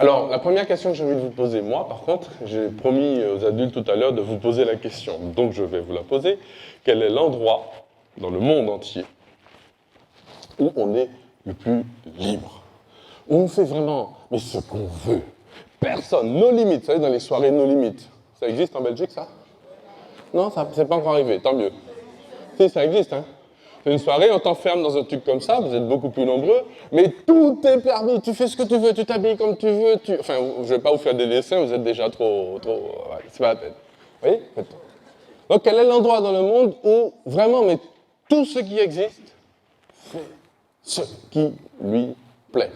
Alors, la première question que j'ai envie de vous poser, moi, par contre, j'ai promis aux adultes tout à l'heure de vous poser la question. Donc, je vais vous la poser. Quel est l'endroit dans le monde entier où on est le plus libre? Où on fait vraiment mais ce qu'on veut. Personne, nos limites. Vous savez, dans les soirées nos limites. Ça existe en Belgique, ça? Non, ça c'est pas encore arrivé, tant mieux. Si, ça existe, hein. C'est une soirée, on t'enferme dans un truc comme ça, vous êtes beaucoup plus nombreux, mais tout est permis, tu fais ce que tu veux, tu t'habilles comme tu veux, Enfin, je vais pas vous faire des dessins, vous êtes déjà trop... Ouais, c'est pas la peine. Vous voyez? Donc, quel est l'endroit dans le monde où, vraiment, mais tout ce qui existe fait ce qui lui plaît?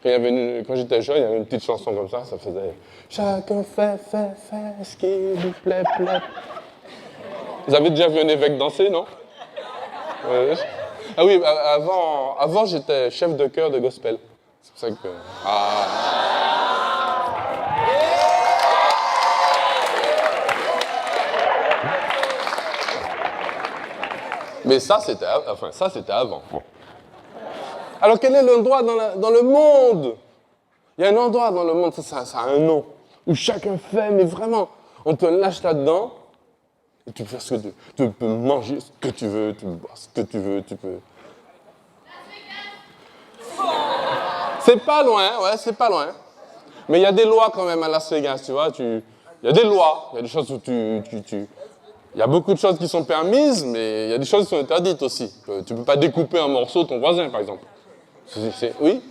Quand j'étais jeune, il y avait une petite chanson comme ça faisait « Chacun fait ce qui lui plaît. » Vous avez déjà vu un évêque danser, non? Ah oui, avant j'étais chef de chœur de gospel. C'est pour ça que... Ah. Mais ça, c'était avant. Bon. Alors, quel est l'endroit dans le monde? Il y a un endroit dans le monde, ça a un nom, où chacun fait, mais vraiment, on te lâche là-dedans, et tu peux faire ce que tu veux. Tu peux manger ce que tu veux, tu peux boire ce que tu veux, tu peux... C'est pas loin, ouais, c'est pas loin. Mais il y a des lois quand même à Las Vegas, tu vois. Il y a des lois, il y a des choses où il y a beaucoup de choses qui sont permises, mais il y a des choses qui sont interdites aussi. Tu peux pas découper un morceau de ton voisin, par exemple. Oui?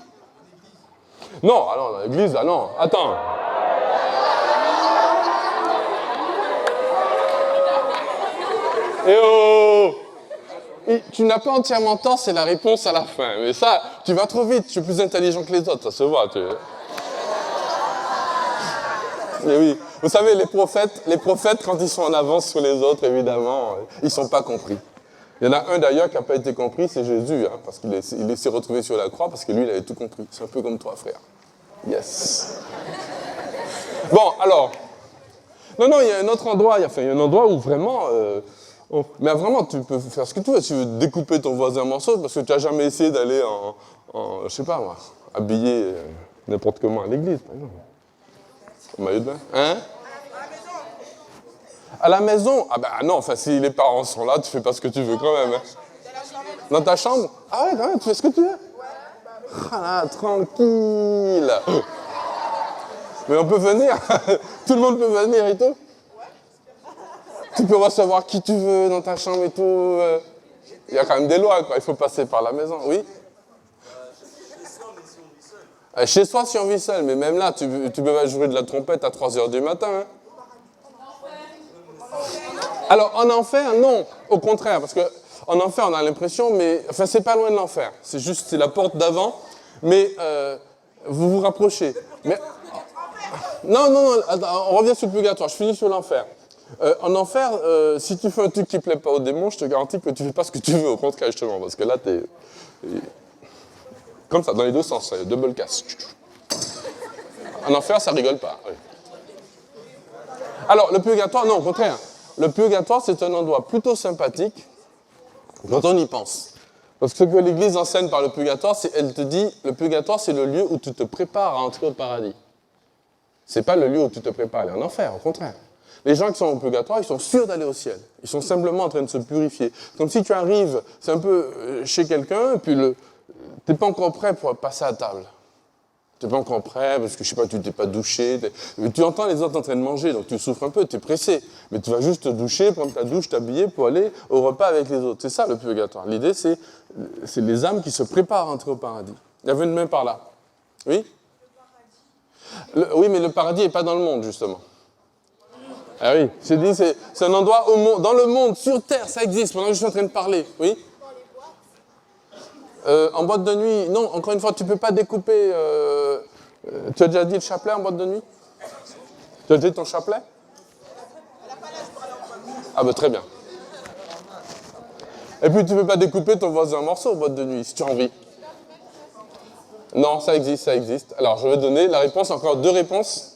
Non, alors dans l'église, ah non, attends. Eh oh! Tu n'as pas entièrement tort, c'est la réponse à la fin. Mais ça, tu vas trop vite, tu es plus intelligent que les autres, ça se voit. Mais oui, vous savez, les prophètes, quand ils sont en avance sur les autres, évidemment, ils ne sont pas compris. Il y en a un d'ailleurs qui n'a pas été compris, c'est Jésus, hein, parce qu'il s'est retrouvé sur la croix, parce que lui, il avait tout compris. C'est un peu comme toi, frère. Yes. Bon, alors. Non, il y a un autre endroit, il y a un endroit où vraiment... mais vraiment, tu peux faire ce que tu veux. Tu veux découper ton voisin en morceaux parce que tu n'as jamais essayé d'aller je sais pas moi, habiller n'importe comment à l'église, par exemple. En maillot de bain. Hein? À la maison? Ah ben non, enfin, si les parents sont là, tu fais pas ce que tu veux quand même. Hein. Dans ta chambre? Ah ouais, quand même, tu fais ce que tu veux? Ah là, tranquille. Mais on peut venir. Tout le monde peut venir et tout. Tu peux recevoir qui tu veux dans ta chambre et tout. Il y a quand même des lois, quoi. Il faut passer par la maison. Oui? Chez soi, si on vit seul. Mais même là, tu peux pas jouer de la trompette à 3h du matin. Hein. Alors, en enfer, non. Au contraire, parce qu'en enfer, on a l'impression, mais... Enfin, c'est pas loin de l'enfer. C'est la porte d'avant. Mais vous vous rapprochez. Mais... Non, attends, on revient sur le purgatoire. Je finis sur l'enfer. En enfer, si tu fais un truc qui ne plaît pas au démon, je te garantis que tu ne fais pas ce que tu veux, au contraire, justement, parce que là, t'es... Comme ça, dans les deux sens, ça, double casse. En enfer, ça rigole pas. Oui. Alors, le purgatoire, non, au contraire. Le purgatoire, c'est un endroit plutôt sympathique quand on y pense. Parce que ce que l'Église enseigne par le purgatoire, elle te dit, le purgatoire, c'est le lieu où tu te prépares à entrer au paradis. C'est pas le lieu où tu te prépares à aller en enfer, au contraire. Les gens qui sont au purgatoire, ils sont sûrs d'aller au ciel. Ils sont simplement en train de se purifier. Comme si tu arrives, c'est un peu chez quelqu'un, et puis tu n'es pas encore prêt pour passer à table. Tu n'es pas encore prêt, parce que je sais pas, tu t'es pas douché. Tu entends les autres en train de manger, donc tu souffres un peu, tu es pressé. Mais tu vas juste te doucher, prendre ta douche, t'habiller pour aller au repas avec les autres. C'est ça le purgatoire. L'idée, c'est les âmes qui se préparent à entrer au paradis. Il y avait une main par là. Oui? Oui, mais le paradis n'est pas dans le monde, justement. Ah oui, j'ai dit, c'est un endroit dans le monde, sur Terre, ça existe, pendant que je suis en train de parler. Oui? En boîte de nuit, non, encore une fois, tu ne peux pas découper... tu as déjà dit le chapelet en boîte de nuit? Tu as dit ton chapelet? Ah ben très bien. Et puis tu ne peux pas découper ton voisin en morceaux en boîte de nuit, si tu as envie. Non, ça existe, ça existe. Alors, je vais donner la réponse, encore deux réponses.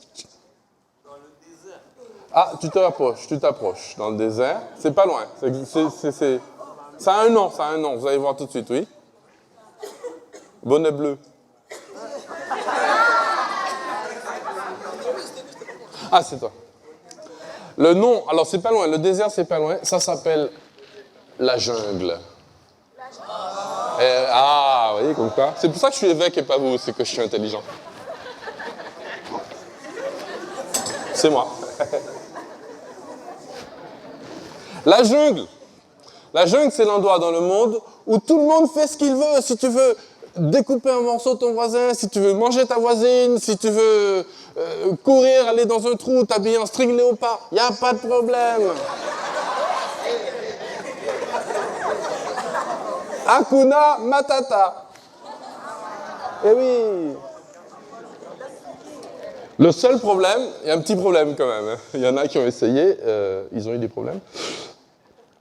Ah, tu t'approches. Dans le désert, c'est pas loin. Ça a un nom, vous allez voir tout de suite, oui. Bonnet bleu. Ah, c'est toi. Le nom, alors c'est pas loin, le désert c'est pas loin, ça s'appelle la jungle. Vous voyez comme quoi. C'est pour ça que je suis évêque et pas vous, c'est que je suis intelligent. C'est moi. La jungle. La jungle, c'est l'endroit dans le monde où tout le monde fait ce qu'il veut. Si tu veux découper un morceau de ton voisin, si tu veux manger ta voisine, si tu veux courir, aller dans un trou, t'habiller en string léopard, il n'y a pas de problème. Hakuna Matata. Eh oui. Le seul problème, il y a un petit problème quand même. Il y en a qui ont essayé, ils ont eu des problèmes.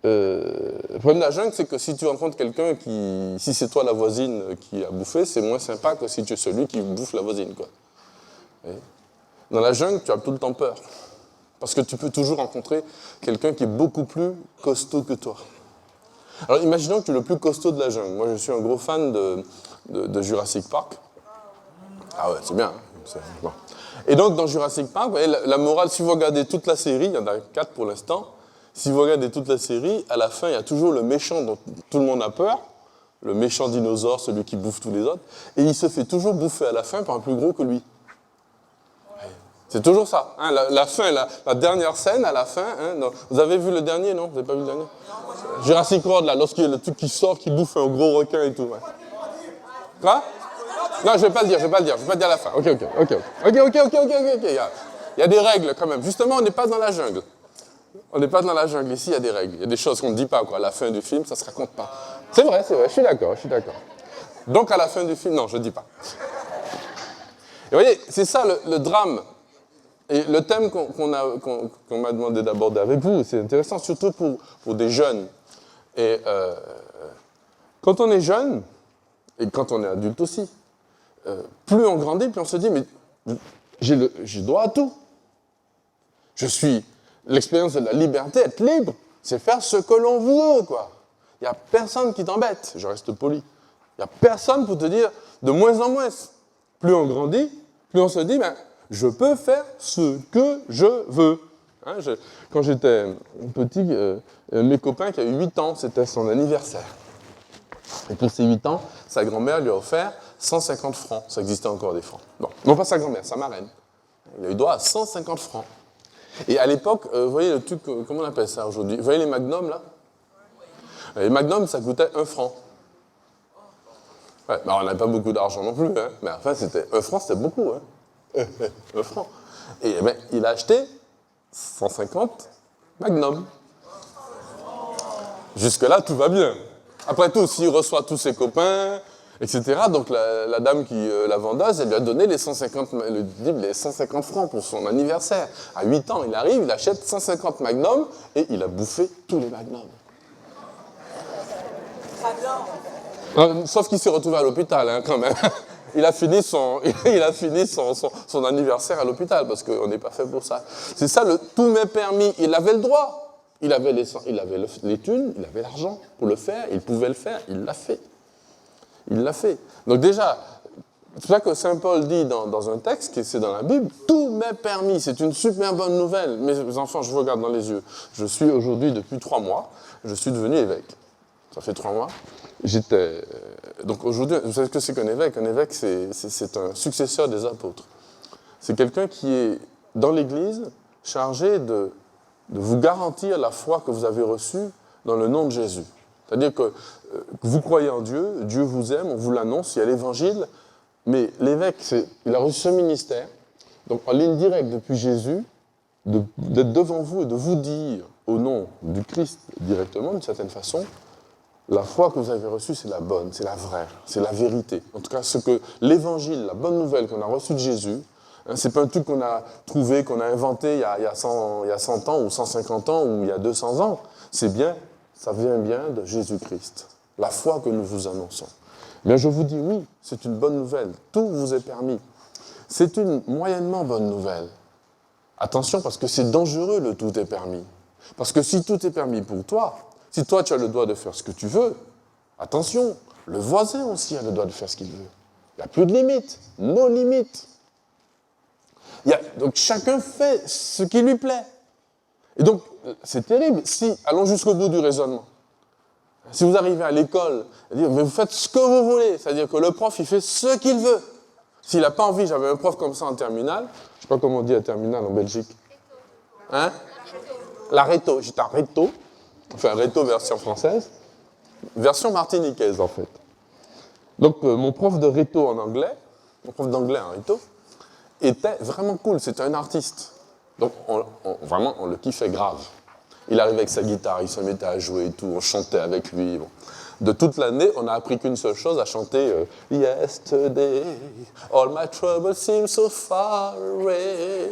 Le problème de la jungle, c'est que si tu rencontres quelqu'un si c'est toi la voisine qui a bouffé, c'est moins sympa que si tu es celui qui bouffe la voisine, quoi. Dans la jungle, tu as tout le temps peur. Parce que tu peux toujours rencontrer quelqu'un qui est beaucoup plus costaud que toi. Alors imaginons que tu es le plus costaud de la jungle. Moi, je suis un gros fan de Jurassic Park. Ah ouais, c'est bien. Bon. Et donc, dans Jurassic Park, vous voyez, la morale, si vous regardez toute la série, il y en a 4 pour l'instant, si vous regardez toute la série, à la fin, il y a toujours le méchant dont tout le monde a peur, le méchant dinosaure, celui qui bouffe tous les autres, et il se fait toujours bouffer à la fin par un plus gros que lui. C'est toujours ça. Hein, la fin, la dernière scène, à la fin, hein, vous avez vu le dernier, non? Vous n'avez pas vu le dernier? Jurassic World, là, lorsqu'il y a le truc qui sort, qui bouffe un gros requin et tout. Ouais. Quoi? Non, je vais pas le dire la fin. Ok. Il y a des règles quand même. Justement, on n'est pas dans la jungle. On n'est pas dans la jungle ici, il y a des règles. Il y a des choses qu'on ne dit pas, quoi. À la fin du film, ça ne se raconte pas. C'est vrai, je suis d'accord. Donc, à la fin du film, non, je ne dis pas. Et vous voyez, c'est ça le drame. Et le thème qu'on m'a demandé d'aborder avec vous, c'est intéressant, surtout pour des jeunes. Et quand on est jeune, et quand on est adulte aussi, plus on grandit, plus on se dit, mais j'ai droit à tout. L'expérience de la liberté, être libre, c'est faire ce que l'on veut, quoi. Il n'y a personne qui t'embête, je reste poli. Il n'y a personne pour te dire, de moins en moins. Plus on grandit, plus on se dit, ben, je peux faire ce que je veux. Hein, quand j'étais petit, mes copains qui a eu 8 ans, c'était son anniversaire. Et pour ses 8 ans, sa grand-mère lui a offert 150 francs. Ça existait encore des francs. Bon, non pas sa grand-mère, sa marraine. Il a eu droit à 150 francs. Et à l'époque, vous voyez le truc, comment on appelle ça aujourd'hui? Vous voyez les magnums, là? Les magnums, ça coûtait 1 franc. Ouais, on n'avait pas beaucoup d'argent non plus, hein, mais enfin, 1 franc, c'était beaucoup. Hein. 1 franc. Et ben, il a acheté 150 magnums. Jusque-là, tout va bien. Après tout, s'il reçoit tous ses copains, etc., donc la dame la vendeuse, elle lui a donné les 150 francs pour son anniversaire. À 8 ans, il arrive, il achète 150 magnums et il a bouffé tous les magnums. Sauf qu'il s'est retrouvé à l'hôpital, hein, quand même. Il a fini son anniversaire à l'hôpital, parce qu'on n'est pas fait pour ça. C'est ça, tout m'est permis. Il avait le droit. Il avait les thunes, il avait l'argent pour le faire, il pouvait le faire, il l'a fait. Il l'a fait. Donc déjà, c'est pour ça que Saint Paul dit dans un texte, qui c'est dans la Bible, tout m'est permis. C'est une super bonne nouvelle. Mes enfants, je vous regarde dans les yeux. Je suis aujourd'hui, depuis 3 mois, je suis devenu évêque. Ça fait 3 mois. Donc aujourd'hui, vous savez ce que c'est qu'un évêque? Un évêque, c'est un successeur des apôtres. C'est quelqu'un qui est, dans l'Église, chargé de vous garantir la foi que vous avez reçue dans le nom de Jésus. C'est-à-dire que vous croyez en Dieu, Dieu vous aime, on vous l'annonce, il y a l'Évangile, mais l'évêque, il a reçu ce ministère, donc en ligne directe depuis Jésus, d'être devant vous et de vous dire, au nom du Christ directement, d'une certaine façon, la foi que vous avez reçue, c'est la bonne, c'est la vraie, c'est la vérité. En tout cas, ce que l'Évangile, la bonne nouvelle qu'on a reçue de Jésus, c'est pas un truc qu'on a trouvé, qu'on a inventé il y a 100 ans, ou 150 ans, ou il y a 200 ans. Ça vient bien de Jésus-Christ. La foi que nous vous annonçons. Bien, je vous dis oui, c'est une bonne nouvelle. Tout vous est permis. C'est une moyennement bonne nouvelle. Attention, parce que c'est dangereux, le tout est permis. Parce que si tout est permis pour toi, si toi tu as le droit de faire ce que tu veux, attention, le voisin aussi a le droit de faire ce qu'il veut. Il n'y a plus de limites, nos limites. Donc chacun fait ce qui lui plaît. Et donc, c'est terrible. Allons jusqu'au bout du raisonnement. Si vous arrivez à l'école, mais vous faites ce que vous voulez, c'est-à-dire que le prof, il fait ce qu'il veut. S'il n'a pas envie, j'avais un prof comme ça en terminale, je ne sais pas comment on dit à terminale en Belgique. Hein? La réto, j'étais à réto, enfin réto version française, version martiniquaise en fait. Donc mon prof de réto en anglais, mon prof d'anglais en réto, était vraiment cool, c'était un artiste. Donc vraiment, on le kiffait grave. Il arrivait avec sa guitare, il se mettait à jouer et tout, on chantait avec lui. Bon. De toute l'année, on n'a appris qu'une seule chose, à chanter Yesterday, all my troubles seem so far away.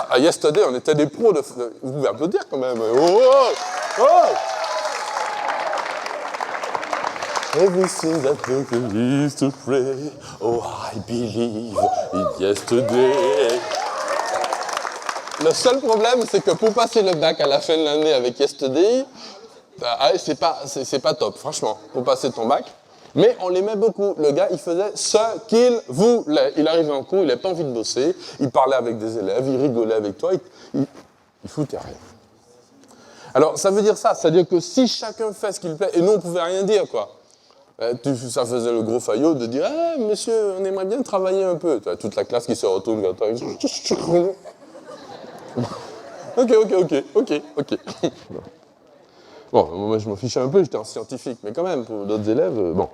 À Yesterday, on était des pros de... Vous pouvez applaudir quand même. Oh, oh, oh. Everything that we used to pray, oh, I believe in yesterday. Le seul problème, c'est que pour passer le bac à la fin de l'année avec Yesterday, c'est pas top, franchement, pour passer ton bac. Mais on l'aimait beaucoup. Le gars, il faisait ce qu'il voulait. Il arrivait en cours, il n'avait pas envie de bosser, il parlait avec des élèves, il rigolait avec toi, il foutait rien. Alors, ça veut dire ça, c'est-à-dire que si chacun fait ce qu'il plaît, et nous, on ne pouvait rien dire, quoi. Ça faisait le gros faillot de dire « Ah, monsieur, on aimerait bien travailler un peu. » Toute la classe qui se retourne vers toi. Ok. Bon, moi je m'en fichais un peu, j'étais un scientifique, mais quand même, pour d'autres élèves, bon.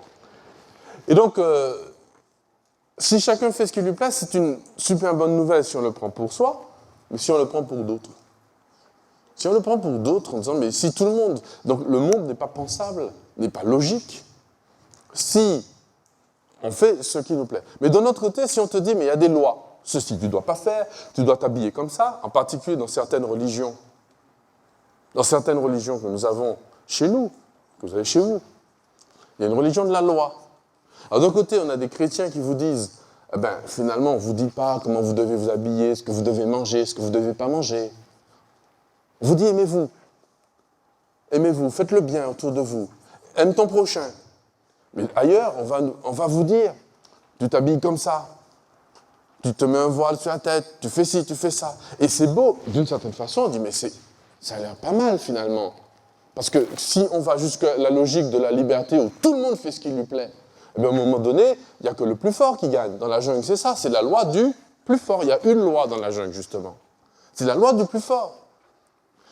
Et donc, si chacun fait ce qui lui plaît, c'est une super bonne nouvelle si on le prend pour soi, mais si on le prend pour d'autres. Si on le prend pour d'autres en disant, mais si tout le monde, donc le monde n'est pas pensable, n'est pas logique, si on fait ce qui nous plaît. Mais d'un autre côté, si on te dit, mais il y a des lois, ceci tu ne dois pas faire, tu dois t'habiller comme ça, en particulier dans certaines religions. Dans certaines religions que nous avons chez nous, que vous avez chez vous, il y a une religion de la loi. Alors d'un côté, on a des chrétiens qui vous disent, finalement, on ne vous dit pas comment vous devez vous habiller, ce que vous devez manger, ce que vous ne devez pas manger. On vous dit, aimez-vous. Aimez-vous, faites le bien autour de vous. Aime ton prochain. Mais ailleurs, on va vous dire, tu t'habilles comme ça. Tu te mets un voile sur la tête, tu fais ci, tu fais ça. Et c'est beau, d'une certaine façon, on dit, mais ça a l'air pas mal finalement. Parce que si on va jusqu'à la logique de la liberté où tout le monde fait ce qui lui plaît, à un moment donné, il n'y a que le plus fort qui gagne. Dans la jungle, c'est ça, c'est la loi du plus fort. Il y a une loi dans la jungle, justement. C'est la loi du plus fort.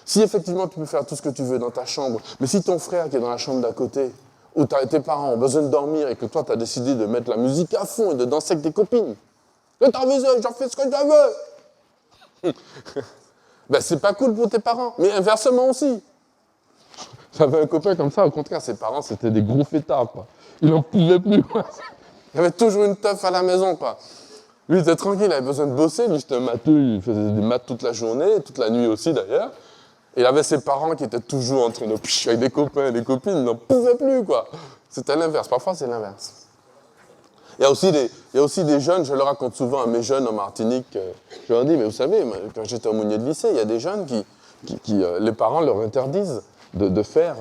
Si effectivement tu peux faire tout ce que tu veux dans ta chambre, mais si ton frère qui est dans la chambre d'à côté, où tes parents ont besoin de dormir et que toi tu as décidé de mettre la musique à fond et de danser avec tes copines, que t'as besoin, j'en fais ce que je veux. C'est pas cool pour tes parents, mais inversement aussi. J'avais un copain comme ça, au contraire, ses parents c'était des gros fêtards, quoi. Il n'en pouvait plus, quoi. Il avait toujours une teuf à la maison, quoi. Lui, il était tranquille, il avait besoin de bosser, lui, c'était un matheux, il faisait des maths toute la journée, toute la nuit aussi, d'ailleurs. Et il avait ses parents qui étaient toujours en train de avec des copains et des copines, ils n'en pouvaient plus, quoi. C'était l'inverse, parfois c'est l'inverse. Il y a aussi des jeunes, je le raconte souvent à mes jeunes en Martinique, je leur dis, mais vous savez, quand j'étais aumônier de lycée, il y a des jeunes qui les parents leur interdisent de faire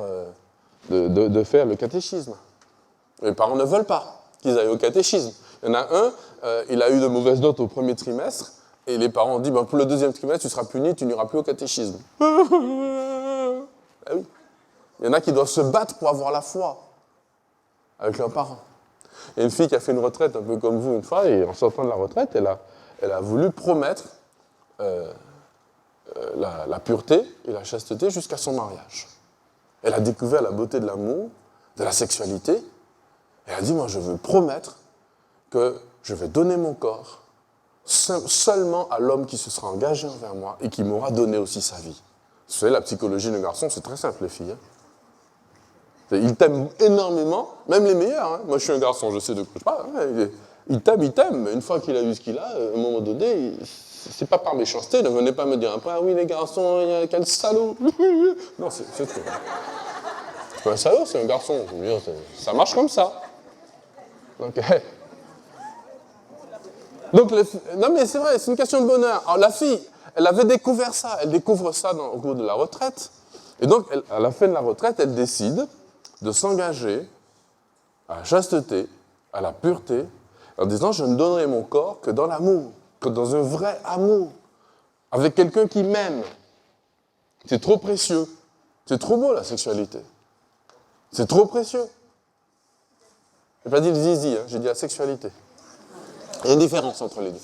le catéchisme. Les parents ne veulent pas qu'ils aillent au catéchisme. Il y en a un, il a eu de mauvaises notes au premier trimestre, et les parents ont dit, pour le deuxième trimestre, tu seras puni, tu n'iras plus au catéchisme. Ah oui. Il y en a qui doivent se battre pour avoir la foi avec leurs parents. Il y a une fille qui a fait une retraite un peu comme vous une fois, et en sortant de la retraite, elle a voulu promettre la pureté et la chasteté jusqu'à son mariage. Elle a découvert la beauté de l'amour, de la sexualité. Elle a dit, moi je veux promettre que je vais donner mon corps seulement à l'homme qui se sera engagé envers moi et qui m'aura donné aussi sa vie. Vous savez, la psychologie d'un garçon, c'est très simple, les filles. Ils t'aiment énormément, même les meilleurs. Hein. Moi, je suis un garçon, je sais de quoi je parle. Hein. Il t'aime, mais une fois qu'il a eu ce qu'il a, à un moment donné, c'est pas par méchanceté, ne venez pas me dire après, ah oui, les garçons, quel salaud. Non, c'est tout. C'est pas un salaud, c'est un garçon. Je veux dire, ça marche comme ça. Donc, non, mais c'est vrai, c'est une question de bonheur. Alors, la fille, elle avait découvert ça, elle découvre ça au cours de la retraite. Et donc, à la fin de la retraite, elle décide de s'engager à la chasteté, à la pureté, en disant, je ne donnerai mon corps que dans l'amour, être dans un vrai amour, avec quelqu'un qui m'aime. C'est trop précieux. C'est trop beau, la sexualité. C'est trop précieux. Je n'ai pas dit le zizi, j'ai dit la sexualité. Il y a une différence entre les deux.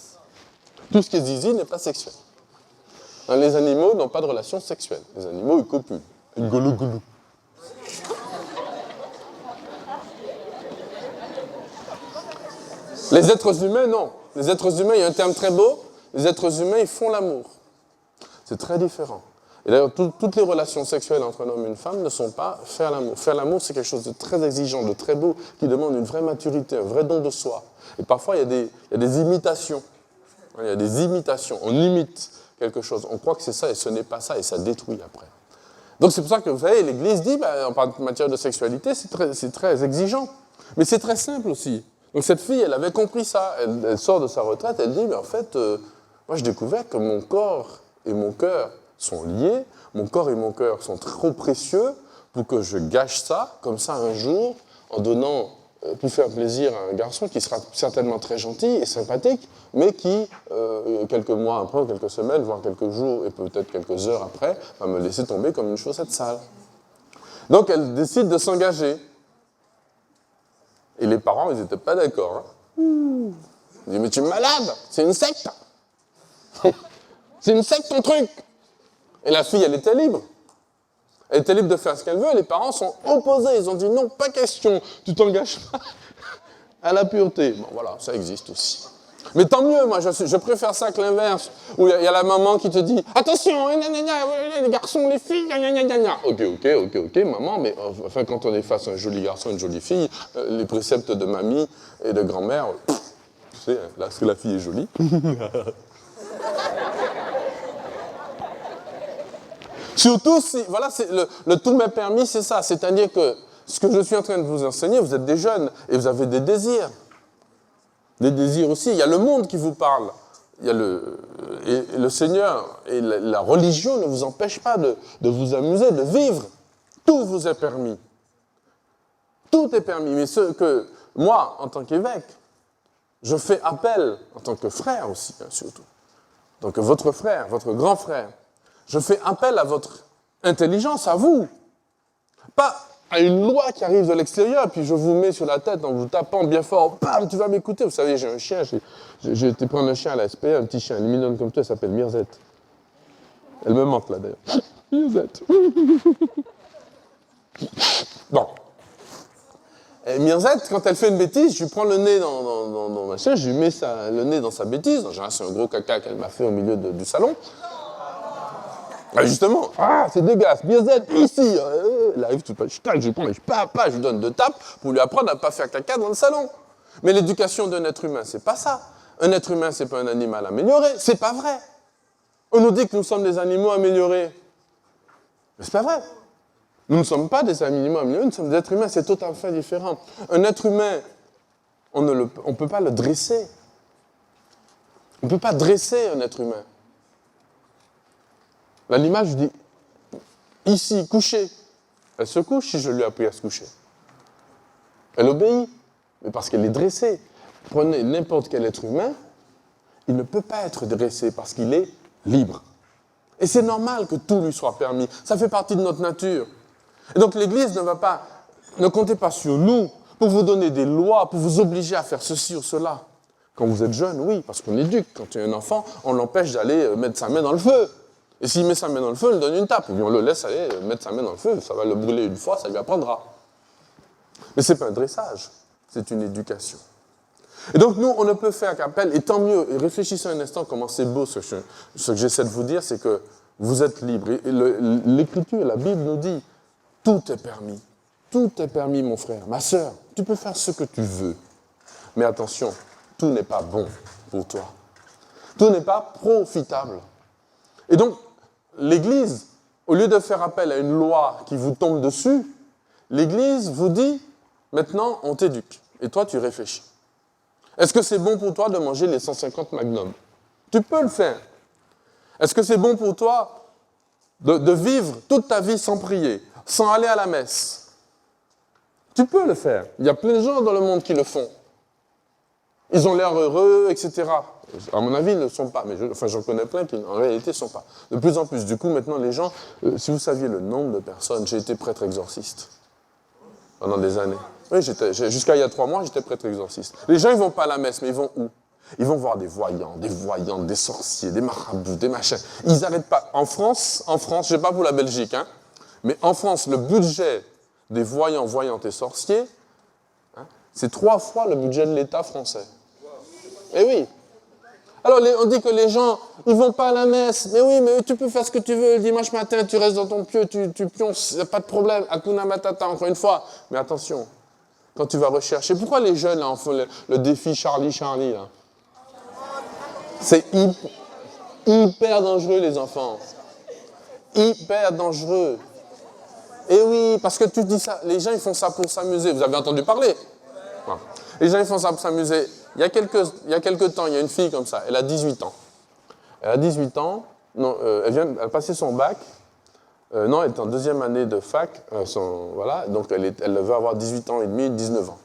Tout ce qui est zizi n'est pas sexuel. Les animaux n'ont pas de relation sexuelle. Les animaux, ils copulent. Ils goulou-goulou. Les êtres humains, non. Les êtres humains, il y a un terme très beau. Les êtres humains, ils font l'amour. C'est très différent. Et d'ailleurs, toutes les relations sexuelles entre un homme et une femme ne sont pas faire l'amour. Faire l'amour, c'est quelque chose de très exigeant, de très beau, qui demande une vraie maturité, un vrai don de soi. Et parfois, il y a des imitations. Il y a des imitations. On imite quelque chose. On croit que c'est ça et ce n'est pas ça et ça détruit après. Donc c'est pour ça que, vous savez, l'Église dit, en matière de sexualité, c'est très exigeant. Mais c'est très simple aussi. Donc cette fille, elle avait compris ça. Elle sort de sa retraite, elle dit, mais en fait, moi j'ai découvert que mon corps et mon cœur sont liés. Mon corps et mon cœur sont trop précieux pour que je gâche ça, comme ça un jour, en donnant, pour faire plaisir à un garçon qui sera certainement très gentil et sympathique, mais qui, quelques mois après, ou quelques semaines, voire quelques jours, et peut-être quelques heures après, va me laisser tomber comme une chaussette sale. Donc elle décide de s'engager. Et les parents, ils n'étaient pas d'accord. Ils disent, mais tu es malade, c'est une secte. C'est une secte ton truc. Et la fille, elle était libre. Elle était libre de faire ce qu'elle veut, et les parents sont opposés. Ils ont dit, non, pas question, tu t'engages pas à la pureté. Bon, voilà, ça existe aussi. Mais tant mieux, moi, je préfère ça que l'inverse, où il y a la maman qui te dit « Attention, les garçons, les filles, gna gna gna gna. » Ok, maman, mais enfin, quand on est face à un joli garçon, une jolie fille, les préceptes de mamie et de grand-mère, tu sais, là, parce que la fille est jolie. Surtout si, voilà, le tout m'est permis, c'est ça, c'est-à-dire que ce que je suis en train de vous enseigner, vous êtes des jeunes et vous avez des désirs. Des désirs aussi. Il y a le monde qui vous parle. Il y a le Seigneur et la religion ne vous empêchent pas de vous amuser, de vivre. Tout vous est permis. Tout est permis. Mais ce que moi, en tant qu'évêque, je fais appel, en tant que frère aussi, hein, surtout, donc votre frère, votre grand frère, je fais appel à votre intelligence, à vous. Pas à une loi qui arrive de l'extérieur, puis je vous mets sur la tête en vous tapant bien fort, bam, tu vas m'écouter. Vous savez, j'ai un chien, j'ai été prendre un chien à la SPA, un petit chien, une mignonne comme toi, elle s'appelle Mirzette. Elle me manque là d'ailleurs. Mirzette. Bon. Et Mirzette, quand elle fait une bêtise, je lui prends le nez dans ma chien, je lui mets le nez dans sa bêtise. En général, c'est un gros caca qu'elle m'a fait au milieu du salon. Ah, justement, c'est dégueulasse, Mirzette, ici. Elle arrive tout je lui prends, je lui donne 2 tapes pour lui apprendre à ne pas faire caca dans le salon. Mais l'éducation d'un être humain, c'est pas ça. Un être humain, c'est pas un animal amélioré, c'est pas vrai. On nous dit que nous sommes des animaux améliorés. Mais c'est pas vrai. Nous ne sommes pas des animaux améliorés, nous sommes des êtres humains, c'est tout à fait différent. Un être humain, on ne peut pas le dresser. On ne peut pas dresser un être humain. L'animal, je dis, ici, coucher. Elle se couche si je lui ai appris à se coucher. Elle obéit, mais parce qu'elle est dressée. Prenez n'importe quel être humain, il ne peut pas être dressé parce qu'il est libre. Et c'est normal que tout lui soit permis. Ça fait partie de notre nature. Et donc l'Église ne comptez pas sur nous pour vous donner des lois, pour vous obliger à faire ceci ou cela. Quand vous êtes jeune, oui, parce qu'on éduque. Quand tu es un enfant, on l'empêche d'aller mettre sa main dans le feu. Et s'il met sa main dans le feu, on lui donne une tape. Et puis on le laisse aller mettre sa main dans le feu. Ça va le brûler une fois, ça lui apprendra. Mais ce n'est pas un dressage, c'est une éducation. Et donc nous, on ne peut faire qu'appel, et tant mieux. Et réfléchissez un instant comment c'est beau ce que j'essaie de vous dire, c'est que vous êtes libre. Et l'Écriture, la Bible nous dit, tout est permis. Tout est permis, mon frère, ma sœur. Tu peux faire ce que tu veux. Mais attention, tout n'est pas bon pour toi. Tout n'est pas profitable. Et donc, l'Église, au lieu de faire appel à une loi qui vous tombe dessus, l'Église vous dit, maintenant, on t'éduque. Et toi, tu réfléchis. Est-ce que c'est bon pour toi de manger les 150 Magnum? Tu peux le faire. Est-ce que c'est bon pour toi de vivre toute ta vie sans prier, sans aller à la messe? Tu peux le faire. Il y a plein de gens dans le monde qui le font. Ils ont l'air heureux, etc. À mon avis, ils ne le sont pas, mais j'en connais plein qui, en réalité, ne sont pas. De plus en plus. Du coup, maintenant, les gens, si vous saviez le nombre de personnes, j'ai été prêtre exorciste pendant des années. Oui, jusqu'à il y a 3 mois, j'étais prêtre exorciste. Les gens, ils ne vont pas à la messe, mais ils vont où? Ils vont voir des voyants, des voyantes, des sorciers, des marabouts, des machins. Ils n'arrêtent pas. En France, je ne sais pas pour la Belgique, hein, mais en France, le budget des voyants, voyantes et sorciers, hein, c'est 3 fois le budget de l'État français. Eh oui. Alors, on dit que les gens, ils vont pas à la messe. Mais oui, mais tu peux faire ce que tu veux. Le dimanche matin, tu restes dans ton pieu, tu pionces, pas de problème. Hakuna Matata, encore une fois. Mais attention, quand tu vas rechercher... Pourquoi les jeunes, là, font le défi Charlie, là? C'est hyper dangereux, les enfants. Hyper dangereux. Et oui, parce que tu dis ça, les gens, ils font ça pour s'amuser. Vous avez entendu parler? Non. Les gens, ils font ça pour s'amuser. Il y a quelques temps, il y a une fille comme ça, elle a 18 ans. Elle a 18 ans, non, elle a passé son bac. Non, elle est en 2e année de fac. Voilà, donc elle veut avoir 18 ans et demi, 19 ans.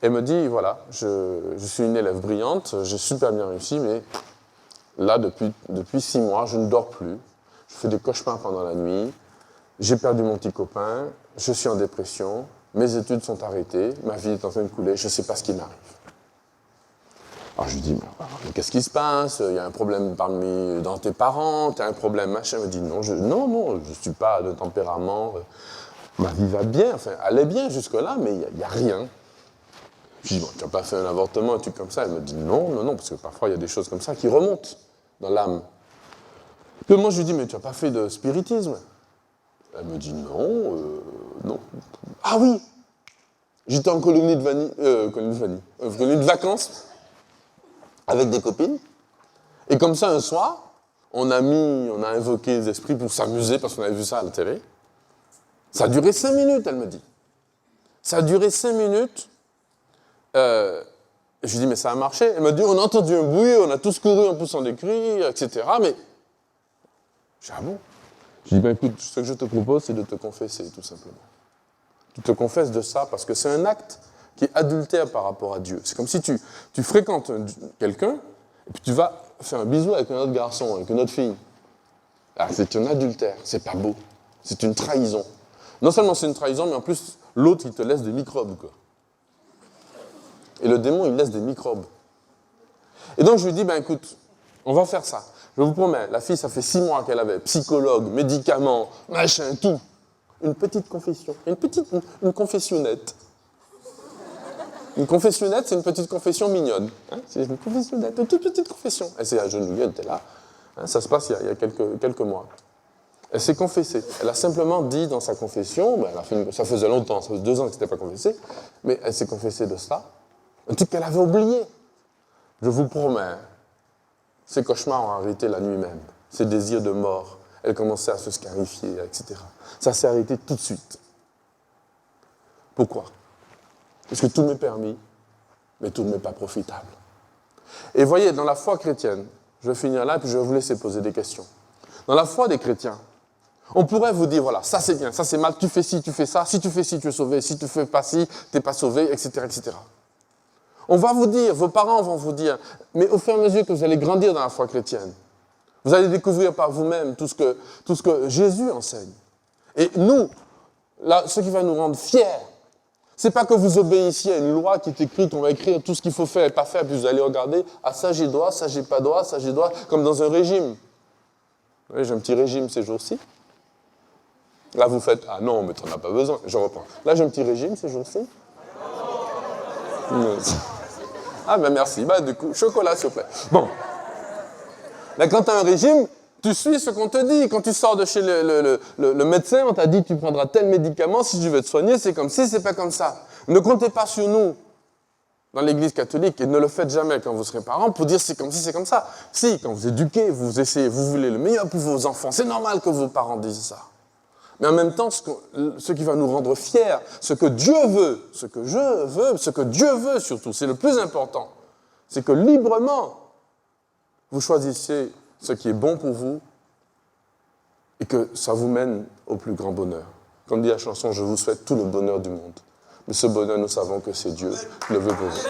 Elle me dit, voilà, je suis une élève brillante, j'ai super bien réussi, mais là, depuis 6 mois, je ne dors plus. Je fais des cauchemars pendant la nuit. J'ai perdu mon petit copain, je suis en dépression, mes études sont arrêtées, ma vie est en train de couler, je ne sais pas ce qui m'arrive. Alors je lui dis, mais qu'est-ce qui se passe? Il y a un problème dans tes parents, tu as un problème, machin. Elle me dit, non, je ne suis pas de tempérament, ma vie va bien, enfin, elle est bien jusque-là, mais il n'y a rien. Je lui dis, bon, tu n'as pas fait un avortement, un truc comme ça? Elle me dit, non, parce que parfois il y a des choses comme ça qui remontent dans l'âme. Puis moi je lui dis, mais tu n'as pas fait de spiritisme? Elle me dit, non. Ah oui, j'étais en colonie de vacances, avec des copines. Et comme ça, un soir, on a invoqué les esprits pour s'amuser parce qu'on avait vu ça à la télé. Ça a duré 5 minutes, elle me dit. Ça a duré 5 minutes. Je lui dis, mais ça a marché. Elle me dit, on a entendu un bruit, on a tous couru en poussant des cris, etc. Mais, je dis, ah bon? Je lui dis, ben écoute, ce que je te propose, c'est de te confesser, tout simplement. Tu te confesses de ça parce que c'est un acte qui est adultère par rapport à Dieu. C'est comme si tu fréquentes quelqu'un et puis tu vas faire un bisou avec un autre garçon, avec une autre fille. Ah, c'est un adultère, c'est pas beau. C'est une trahison. Non seulement c'est une trahison, mais en plus, l'autre, il te laisse des microbes, quoi. Et le démon, il laisse des microbes. Et donc, je lui dis, ben écoute, on va faire ça. Je vous promets, la fille, ça fait 6 mois qu'elle avait psychologue, médicaments, machin, tout. Une petite confession. Une confessionnette. Une confessionnette, c'est une petite confession mignonne. Hein, c'est une confessionnette, une toute petite confession. Elle s'est agenouillée, elle était là. Hein, ça se passe il y a quelques mois. Elle s'est confessée. Elle a simplement dit dans sa confession, ben ça faisait longtemps, ça faisait 2 ans qu'elle n'était pas confessée, mais elle s'est confessée de ça. Un truc qu'elle avait oublié. Je vous promets, ses cauchemars ont arrêté la nuit même. Ses désirs de mort, elle commençait à se scarifier, etc. Ça s'est arrêté tout de suite. Pourquoi? Parce que tout m'est permis, mais tout ne m'est pas profitable. Et voyez, dans la foi chrétienne, je vais finir là, puis je vais vous laisser poser des questions. Dans la foi des chrétiens, on pourrait vous dire, voilà, ça c'est bien, ça c'est mal, tu fais ci, tu fais ça, si tu fais ci, tu es sauvé, si tu fais pas ci, tu n'es pas sauvé, etc., etc. On va vous dire, vos parents vont vous dire, mais au fur et à mesure que vous allez grandir dans la foi chrétienne, vous allez découvrir par vous-même tout ce que Jésus enseigne. Et nous, là, ce qui va nous rendre fiers, c'est pas que vous obéissiez à une loi qui est écrite, on va écrire tout ce qu'il faut faire et pas faire, puis vous allez regarder, ah ça j'ai droit, ça j'ai pas droit, ça j'ai droit, comme dans un régime. Oui, j'ai un petit régime ces jours-ci. Là vous faites, ah non, mais t'en as pas besoin, je reprends. Là j'ai un petit régime ces jours-ci. Ah ben merci, du coup, chocolat s'il vous plaît. Bon. Mais quand tu as un régime, tu suis ce qu'on te dit. Quand tu sors de chez le médecin, on t'a dit tu prendras tel médicament, si tu veux te soigner, c'est comme ci, c'est pas comme ça. Ne comptez pas sur nous dans l'Église catholique et ne le faites jamais quand vous serez parents pour dire c'est comme ci, c'est comme ça. Si, quand vous éduquez, vous essayez, vous voulez le meilleur pour vos enfants, c'est normal que vos parents disent ça. Mais en même temps, ce qui va nous rendre fiers, ce que Dieu veut, ce que je veux, ce que Dieu veut surtout, c'est le plus important, c'est que librement, vous choisissez ce qui est bon pour vous et que ça vous mène au plus grand bonheur. Comme dit la chanson, je vous souhaite tout le bonheur du monde. Mais ce bonheur, nous savons que c'est Dieu qui le veut pour vous.